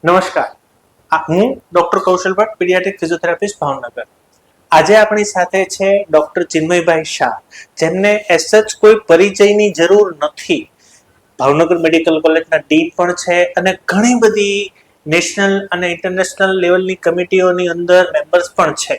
નમસ્કાર. હું ડોક્ટર કૌશલ Bhatt, paediatric physiotherapist, Bhavnagar. આજે આપણી સાથે છે ડોક્ટર ચિન્મયભાઈ શાહ, જેમને એસચ કોઈ પરિચયની જરૂર નથી. ભાવનગર મેડિકલ કોલેજના ડીન પણ છે અને ઘણી બધી નેશનલ અને ઇન્ટરનેશનલ લેવલની કમિટીઓની અંદર મેમ્બર્સ પણ છે.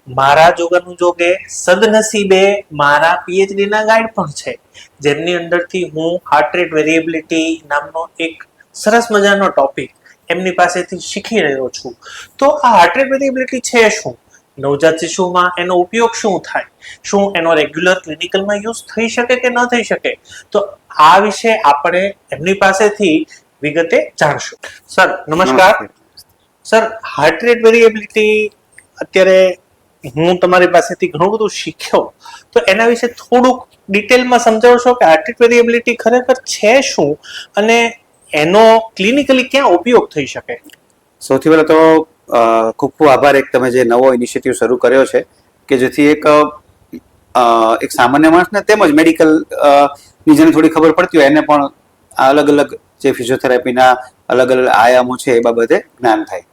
મારા જોગાનું જોગે સદનસીબે મારા પીએચડી ના ગાઈડ પણ છે, જેમની અંદરથી હું હાર્ટ રેટ વેરિએબિલિટી નામનો એક સરસ મજાનો ટોપિક એમની પાસેથી શીખી રહ્યો છું. તો આ હાર્ટ રેટ વેરિએબિલિટી છે શું? નવજાત શિશુમાં એનો ઉપયોગ શું થાય? શું એનો રેગ્યુલર ક્લિનિકલમાં યુઝ થઈ શકે કે ન થઈ શકે? તો આ વિશે આપણે એમની પાસેથી વિગતે જાણશું. સર નમસ્કાર. સર, હાર્ટ રેટ વેરિએબિલિટી અત્યારે હું તમારી પાસેથી ઘણું બધું શીખ્યો, તો એના વિશે થોડુંક ડિટેલમાં સમજાવશો કે હાર્ટ રેટ વેરિએબિલિટી ખરેખર છે શું અને એનો ક્લિનિકલી ક્યાં ઉપયોગ થઈ શકે? સૌથી પહેલા તો ખૂબ ખૂબ આભાર, એક તમે જે નવો ઇનિશિયેટિવ શરૂ કર્યો છે કે જેથી એક સામાન્ય માણસને તેમજ મેડિકલ ની જેને થોડી ખબર પડતી હોય એને પણ અલગ અલગ જે ફિઝિયોથેરાપીના અલગ અલગ આયામો છે એ બાબતે જ્ઞાન થાય.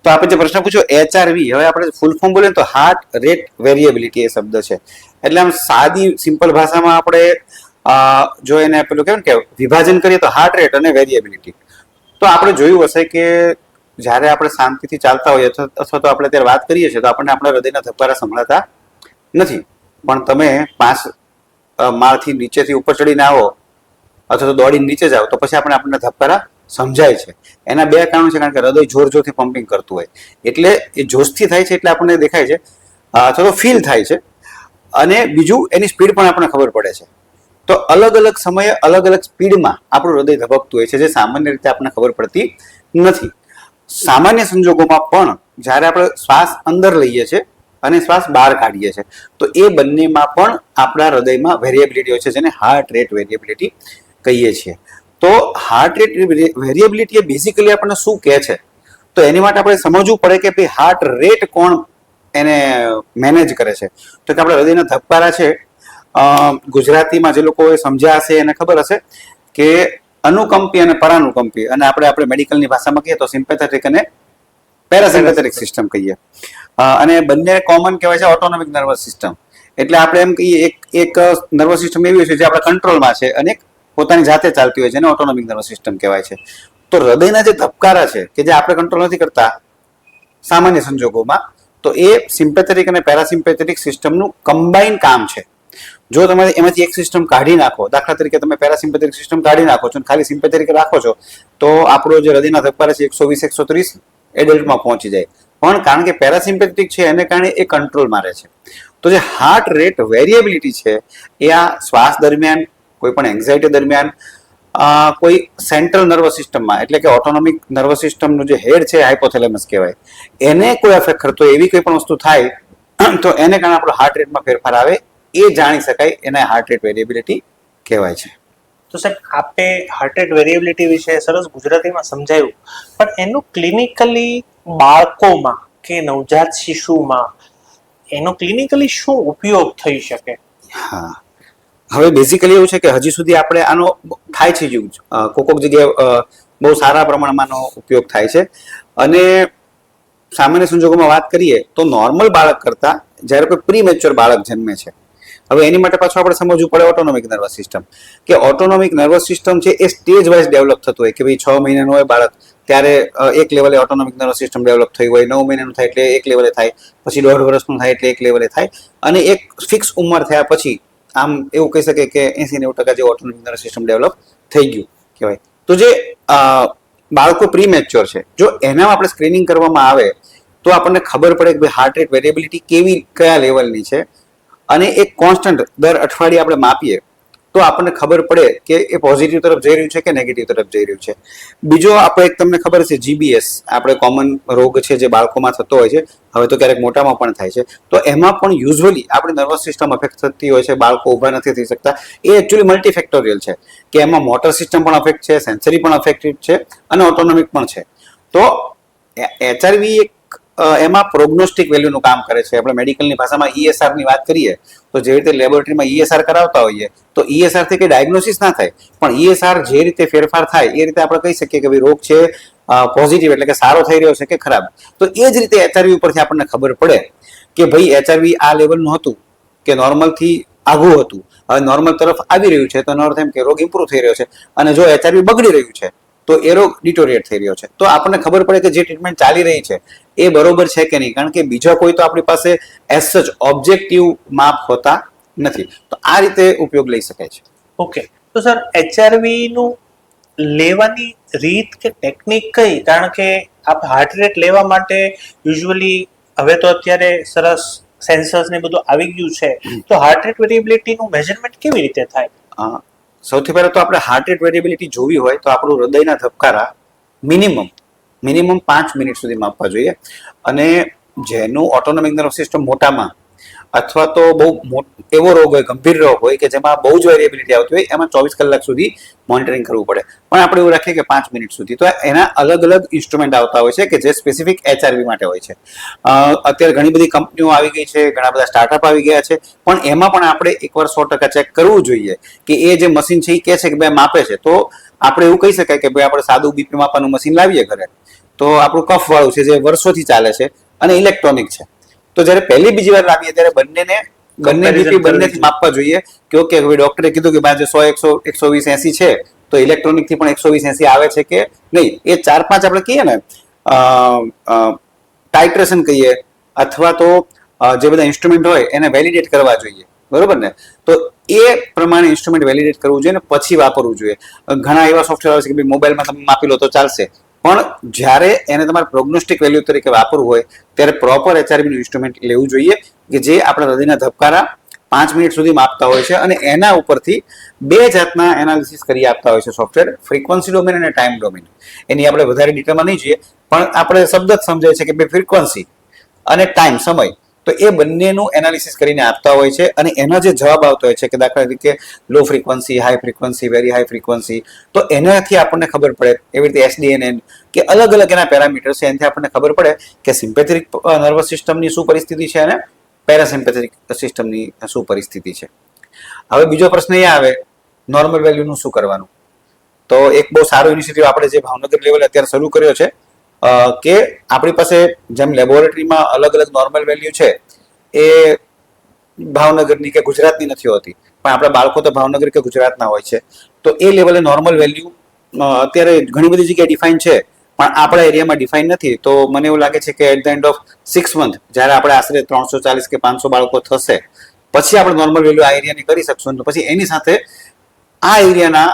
તો આપણે જે પ્રશ્ન પૂછ્યો HRV, હવે આપણે ફૂલ ફોર્મ બોલીએ તો હાર્ટ રેટ વેરિએબિલિટી એ શબ્દ છે. એટલે આમ સાદી સિમ્પલ ભાષામાં આપણે જો એને પેલું કહેવાય ને કે વિભાજન કરીએ તો હાર્ટ રેટ અને વેરિએબિલિટી. તો આપણે જોયું હશે કે જ્યારે આપણે શાંતિથી ચાલતા હોઈએ અથવા તો આપણે ત્યારે વાત કરીએ છીએ તો આપણને આપણા હૃદયના ધબકારા સંભળાતા નથી. પણ તમે 5 માળથી નીચેથી ઉપર ચડીને આવો અથવા તો દોડીને નીચે જાઓ તો પછી આપણને ધબકારા સમજાય છે. એના બે કારણો છે, કારણ કે હૃદય જોર જોરથી પમ્પિંગ કરતું હોય એટલે એ જોશથી થાય છે એટલે આપણને દેખાય છે અથવા તો ફીલ થાય છે. અને બીજું એની સ્પીડ પણ આપણને ખબર પડે છે. તો અલગ અલગ સમયે અલગ અલગ સ્પીડમાં આપણું હૃદય ધબકતું હોય છે, જે સામાન્ય રીતે આપણને ખબર પડતી નથી. સામાન્ય સંજોગોમાં પણ જ્યારે આપણે શ્વાસ અંદર લઈએ છીએ અને શ્વાસ બહાર કાઢીએ છીએ તો એ બંનેમાં પણ આપણા હૃદયમાં વેરિએબિલિટી હોય છે, જેને હાર્ટ રેટ વેરિએબિલિટી કહીએ છીએ. તો હાર્ટ રેટ વેરિએબિલિટી એ બેઝિકલી આપણને શું કહે છે? તો એની માટે આપણે સમજવું પડે કે ભાઈ હાર્ટ રેટ કોણ એને મેનેજ કરે છે. તો કે આપણા હૃદયના ધબકારા છે, ગુજરાતીમાં જે લોકોએ સમજ્યા હશે એને ખબર હશે કે અનુકંપી અને પરાનુકંપી, અને આપણે મેડિકલની ભાષામાં કહીએ તો સિમ્પેથેટિક અને પેરાસિમ્પેથેટિક સિસ્ટમ કહીએ. અને બંને કોમન કહેવાય છે ઓટોનોમિક નર્વસ સિસ્ટમ. એટલે આપણે એમ કહીએ એક નર્વસ સિસ્ટમ એવી છે જે આપણા કંટ્રોલમાં છે અને એક પોતાની જાતે ચાલતી હોય છે, એને ઓટોનોમિક નર્વસ સિસ્ટમ કહેવાય છે. તો હૃદયના જે ધબકારા છે કે જે આપણે કંટ્રોલ નથી કરતા સામાન્ય સંજોગોમાં, તો એ સિમ્પેથેટિક અને પેરાસિમ્પેથેટિક સિસ્ટમનું કમ્બાઈન કામ છે. જો તમે એમાંથી એક સિસ્ટમ કાઢી નાખો, દાખલા તરીકે તમે પેરાસિમ્પેથેટિક સિસ્ટમ કાઢી નાખો છો અને ખાલી સિમ્પેથેટિક રાખો છો તો આપણો જે હૃદયના ધબકારા છે 120-130 એડલ્ટમાં પહોંચી જાય. પણ કારણ કે પેરાસિમ્પેથેટિક છે એને કારણે એ કંટ્રોલમાં રહે છે. તો જે હાર્ટ રેટ વેરિએબિલિટી છે એ આ શ્વાસ દરમિયાન, કોઈ પણ એન્ઝાઇટી દરમિયાન, કોઈ સેન્ટ્રલ નર્વસ સિસ્ટમમાં એટલે કે ઓટોનોમિક નર્વસ સિસ્ટમનું જે હેડ છે હાઇપોથેલેમસ કહેવાય, એને કોઈ અફેક્ટ કરતો એવી કોઈ પણ વસ્તુ થાય તો એને કારણે આપણો હાર્ટ રેટમાં ફેરફાર આવે, એ જાણી શકાય, એને હાર્ટ રેટ વેરિએબિલિટી કહેવાય છે. તો સાહેબ, આપે હાર્ટ રેટ વેરિએબિલિટી વિશે સરસ ગુજરાતીમાં સમજાવ્યું, પણ એનું ક્લિનિકલી બાળકોમાં કે નવજાત શિશુમાં એનો ક્લિનિકલી શું ઉપયોગ થઈ શકે? હા, હવે બેઝિકલી એવું છે કે હજી સુધી આપણે આનો થાય છે યુઝ, કોઈક જગ્યાએ બહુ સારા પ્રમાણમાં આનો ઉપયોગ થાય છે. અને સામાન્ય સંજોગોમાં વાત કરીએ તો નોર્મલ બાળક કરતા જ્યારે કોઈ પ્રીમેચ્યોર બાળક જન્મે છે, હવે એની માટે પાછું આપણે સમજવું પડે ઓટોનોમિક નર્વસ સિસ્ટમ, કે ઓટોનોમિક નર્વસ સિસ્ટમ છે એ સ્ટેજ વાઇઝ ડેવલપ થતું હોય. કે ભાઈ 6 મહિનાનું હોય બાળક ત્યારે એક લેવલે ઓટોનોમિક નર્વસ સિસ્ટમ ડેવલપ થઈ હોય, 9 મહિનાનું થાય એટલે એક લેવલે થાય, પછી 1.5 વર્ષનું થાય એટલે એક લેવલે થાય, અને એક ફિક્સ ઉંમર થયા પછી આમ એવું કહી શકે કે 80-90% જે ઓટોનોમિક નર્વસ સિસ્ટમ ડેવલપ થઈ ગયું કહેવાય. તો જે બાળકો પ્રીમેચ્યોર છે, જો એનામાં આપણે સ્ક્રીનિંગ કરવામાં આવે તો આપણને ખબર પડે કે ભાઈ હાર્ટ રેટ વેરિએબિલિટી કયા લેવલની છે, અને એક કોન્સ્ટન્ટ દર અઠવાડિયે આપણે માપીએ તો આપણને ખબર પડે કે એ પોઝિટિવ તરફ જઈ રહ્યું છે કે નેગેટિવ તરફ જઈ રહ્યું છે. બીજો આપણે એક તમને ખબર છે GBS, આપણે કોમન રોગ છે જે બાળકોમાં થતો હોય છે, હવે તો ક્યારેક મોટામાં પણ થાય છે. તો એમાં પણ યુઝ્યુઅલી આપણી નર્વસ સિસ્ટમ અફેક્ટ થતી હોય છે, બાળકો ઊભા નથી થઈ શકતા. એ એકચ્યુઅલી મલ્ટીફેક્ટોરિયલ છે કે એમાં મોટર સિસ્ટમ પણ અફેક્ટ છે, સેન્સરી પણ અફેક્ટેડ છે અને ઓટોનોમિક પણ છે. તો HRV એક એમાં પ્રોગ્નોસ્ટિક વેલ્યુનું કામ કરે છે. આપણે મેડિકલની ભાષામાં ESR ની વાત કરીએ તો જે રીતે લેબોરેટરીમાં ESR કરાવતા હોઈએ તો ESR થી કંઈ ડાયગ્નોસિસ ના થાય, પણ ESR જે રીતે ફેરફાર થાય એ રીતે આપણે કહી શકીએ કે ભાઈ રોગ છે પોઝિટિવ એટલે કે સારો થઈ રહ્યો છે કે ખરાબ. તો એ જ રીતે એચઆરવી ઉપરથી આપણને ખબર પડે કે ભાઈ એચઆરવી આ લેવલનું હતું કે નોર્મલથી આઘું હતું, હવે નોર્મલ તરફ આવી રહ્યું છે, તો એનો અર્થ એમ કે રોગ ઇમ્પ્રુવ થઈ રહ્યો છે. અને જો એચઆરવી બગડી રહ્યું છે તો એ રોગ ડિટોરિએટ થઈ રહ્યો છે. તો આપણને ખબર પડે કે જે ટ્રીટમેન્ટ ચાલી રહી છે એ બરોબર છે કે નહીં, કારણ કે બીજા કોઈ તો આપણી પાસે એઝ સચ ઓબ્જેક્ટિવ માપ હોતા નથી. તો આ રીતે ઉપયોગ લઈ શકાય છે. ઓકે, તો સર એચઆરવી નું લેવાની રીત કે ટેકનિક કઈ? કારણ કે આપ હાર્ટ રેટ લેવા માટે યુઝ્યુઅલી હવે તો અત્યારે સરસ સેન્સર્સ ને બધું આવી ગયું છે, તો હાર્ટ રેટ વેરિએબિલિટી નું મેઝરમેન્ટ કેવી રીતે થાય? સૌથી પહેલા તો આપણે હાર્ટ રેટ વેરિએબિલિટી જોવી હોય તો આપણું હૃદયના ધબકારા મિનિમમ 5 મિનિટ સુધી માપવા જોઈએ. અને જેનું ઓટોનોમિક નર્વ સિસ્ટમ મોટામાં અથવા તો બહુ એવો રોગ હોય, ગંભીર રોગ હોય કે જેમાં બહુ જ વેરિએબિલિટી આવતી હોય, એમાં 24 કલાક સુધી મોનિટરિંગ કરવું પડે. પણ આપણે એવું રાખીએ કે 5 મિનિટ સુધી. તો એના અલગ અલગ ઇન્સ્ટ્રુમેન્ટ આવતા હોય છે કે જે સ્પેસિફિક એચઆરવી માટે હોય છે. અત્યારે ઘણી બધી કંપનીઓ આવી ગઈ છે, ઘણા બધા સ્ટાર્ટઅપ આવી ગયા છે, પણ એમાં પણ આપણે એકવાર 100% ચેક કરવું જોઈએ કે એ જે મશીન છે એ કહે છે કે ભાઈ માપે છે. તો આપણે એવું કહી શકાય કે ભાઈ આપણે સાદું બીપી માપવાનું મશીન લાવીએ ઘરે, તો આપણું કફ વાળું છે જે વર્ષોથી ચાલે છે અને ઇલેક્ટ્રોનિક છે. તો જ્યારે પહેલી બીજી વાર લાવીએ ત્યારે બંને બીપી બંનેથી માપવા જોઈએ કે ઓકે ડોક્ટરે કીધું કે ભાઈ 100 120 80 છે, તો ઇલેક્ટ્રોનિક થી પણ 120 80 આવે છે કે નહીં. એ 4-5 આપણે કહીએ ને ટાઇટ્રેશન કહીએ, અથવા તો જે બધા ઇન્સ્ટ્રુમેન્ટ હોય એને વેલિડેટ કરવા જોઈએ, બરોબર ને? તો એ પ્રમાણે ઇન્સ્ટ્રુમેન્ટ વેલિડેટ કરવું જોઈએ ને પછી વાપરવું જોઈએ. ઘણા એવા સોફ્ટવેર આવે છે કે ભાઈ મોબાઈલમાં તમે માપી લો તો ચાલશે, પણ જ્યારે એને તમારે પ્રોગ્નોસ્ટિક વેલ્યુ તરીકે વાપરવું હોય ત્યારે પ્રોપર એચઆરવીનું ઇન્સ્ટ્રુમેન્ટ લેવું જોઈએ કે જે આપણા હૃદયના ધબકારા 5 મિનિટ સુધી માપતા હોય છે. અને એના ઉપરથી 2 જાતના એનાલિસિસ કરી આપતા હોય છે સોફ્ટવેર, ફ્રીક્વન્સી ડોમેન અને ટાઈમ ડોમેન. એની આપણે વધારે ડિટેલમાં નહીં જોઈએ, પણ આપણે શબ્દ જ સમજાય છે કે ભાઈ ફ્રીક્વન્સી અને ટાઈમ સમય, તો એ બંનેનું એનાલિસિસ કરીને આપતા હોય છે. અને એના જે જવાબ આવતો હોય છે કે દાખલા તરીકે low frequency, high frequency, very high frequency, તો એનાથી આપણને ખબર પડે. એવી રીતે એસડીએનએન કે અલગ અલગ એના પેરામીટર્સ છે, એનાથી આપણને ખબર પડે કે સિમ્પેથેટિક નર્વસ સિસ્ટમની શું પરિસ્થિતિ છે અને પેરાસિમ્પેથેટિક સિસ્ટમની શું પરિસ્થિતિ છે. હવે બીજો પ્રશ્ન એ આવે નોર્મલ વેલ્યુનું શું કરવાનું? તો એક બહુ સારો ઇનિશિયેટિવ આપણે જે ભાવનગર લેવલે અત્યારે શરૂ કર્યો છે કે આપણી પાસે જેમ લેબોરેટરીમાં અલગ અલગ નોર્મલ વેલ્યુ છે, એ ભાવનગરની કે ગુજરાતની નથી હોતી, પણ આપણા બાળકો તો ભાવનગર કે ગુજરાતના હોય છે. તો એ લેવલે નોર્મલ વેલ્યુ અત્યારે ઘણી બધી જગ્યાએ ડિફાઇન છે, પણ આપણા એરિયામાં ડિફાઇન નથી. તો મને એવું લાગે છે કે at the end of 6 month જ્યારે આપણે આશરે 340 કે 500 બાળકો થશે, પછી આપણે નોર્મલ વેલ્યુ આ એરિયાની કરી શકશું. તો પછી એની સાથે આ એરિયાના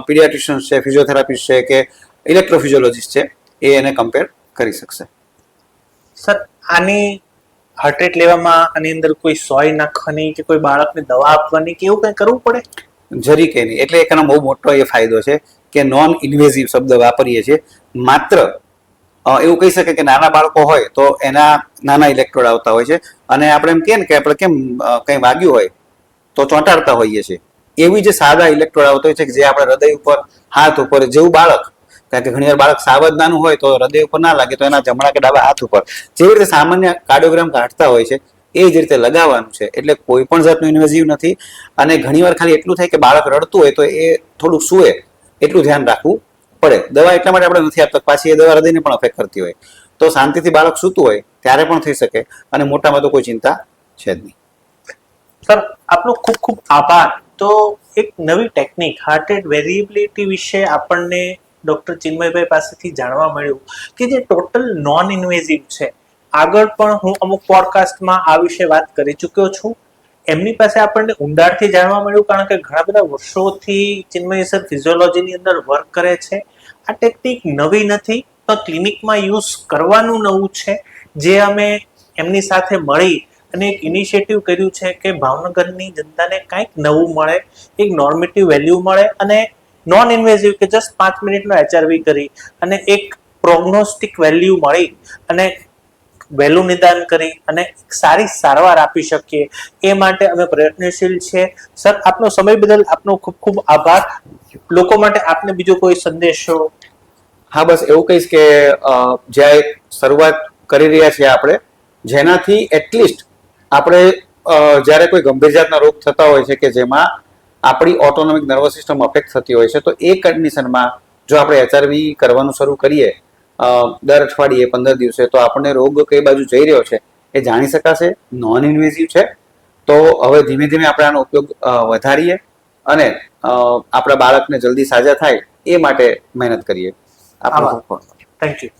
પીડિયાટ્રિશિયન્સ છે, ફિઝિયોથેરાપિસ્ટ છે કે ઇલેક્ટ્રોફિઝિયોલોજીસ્ટ છે, એ એને કમ્પેર કરી શકશે. સર, આની હાર્ટ રેટ લેવામાં આની અંદર કોઈ સોય નાખવાની કે કોઈ બાળકને દવા આપવાની કે એવું કંઈ કરવું પડે? જરી કે નહીં. એટલે એનો બહુ મોટો એ ફાયદો છે કે નોન ઇન્વેઝિવ શબ્દ વાપરીએ છીએ. માત્ર એવું કહી શકે કે નાના બાળકો હોય તો એના નાના ઇલેક્ટ્રોડ આવતા હોય છે, અને આપણે એમ કહીએ ને કે આપણે કેમ કંઈ વાગ્યું હોય તો ચોંટાડતા હોઈએ છીએ, એવી જે સાદા ઇલેક્ટ્રોડ આવતા હોય છે કે જે આપણે હૃદય ઉપર, હાથ ઉપર, જેવું બાળક, કારણ કે ઘણી વાર બાળક સાવ જ નાનું હોય તો હૃદય ઉપર ના લાગે, તો એના જમણા કે ડાબા હાથ ઉપર જેવી રીતે સામાન્ય કાર્ડિયોગ્રામ કાઢતા હોય છે એ જ રીતે લગાવવાનું છે. એટલે કોઈ પણ જાતનું ઇન્વેઝિવ નથી. અને ઘણીવાર ખાલી એટલું થાય કે બાળક રડતું હોય તો એ થોડુંક સૂવે એટલું ધ્યાન રાખવું પડે. દવા એટલા માટે આપણે નથી આપતા, પાછી એ દવા હૃદયને પણ અફેક્ટ કરતી હોય. તો શાંતિથી બાળક સૂતું હોય ત્યારે પણ થઈ શકે, અને મોટામાં તો કોઈ ચિંતા છે જ નહીં. સર, આપનો ખૂબ ખૂબ આભાર. તો એક નવી ટેકનિક હાર્ટ રેટ વેરિએબિલિટી વિશે આપણને ડોક્ટર ચિન્મયભાઈ પાસેથી જાણવા મળ્યું કે જે ટોટલ નોન ઇન્વેઝિવ છે. આગળ પણ હું અમુક પોડકાસ્ટમાં આ વિશે વાત કરી ચૂક્યો છું. એમની પાસે આપણને ઊંડાણથી જાણવા મળ્યું, કારણ કે ઘણા બધા વર્ષોથી ચિન્મય સર ફિઝિયોલોજીની અંદર વર્ક કરે છે. આ ટેકનિક નવી નથી, તો ક્લિનિકમાં યુઝ કરવાનું નવું છે. જે અમે એમની સાથે મળી અને એક ઇનિશિયેટિવ કર્યું છે કે ભાવનગરની જનતાને કંઈક નવું મળે, એક નોર્મેટિવ વેલ્યુ મળે, અને નોન ઇન્વેઝિવ કે જસ્ટ 5 મિનિટનો એચઆરવી કરી અને એક પ્રોગ્નોસ્ટિક વેલ્યુ મળી અને વહેલું નિદાન કરી અને સારી સારવાર આપી શકીએ, એ માટે અમે પ્રયત્નશીલ છીએ. સર, આપનો સમય બદલ આપનો ખૂબ ખૂબ આભાર. લોકો માટે આપને બીજો કોઈ સંદેશો? હા, બસ એવું કહીશ કે જ્યાં એક શરૂઆત કરી રહ્યા છીએ આપણે, જેનાથી એટલીસ્ટ આપણે જ્યારે કોઈ ગંભીર જાતના રોગ થતા હોય છે કે જેમાં આપણી ઓટોનોમિક નર્વસ સિસ્ટમ અફેક્ટ થતી હોય છે, તો એ કન્ડિશનમાં જો આપણે HRV કરવાનું શરૂ કરીએ દર અઠવાડિયે 15 દિવસે, તો આપણને રોગ કઈ બાજુ જઈ રહ્યો છે એ જાણી શકાશે. નોન ઇન્વેઝિવ છે, તો હવે ધીમે ધીમે આપણે આનો ઉપયોગ વધારીએ અને આપણા બાળકને જલ્દી સાજા થાય એ માટે મહેનત કરીએ. આભાર. Thank you.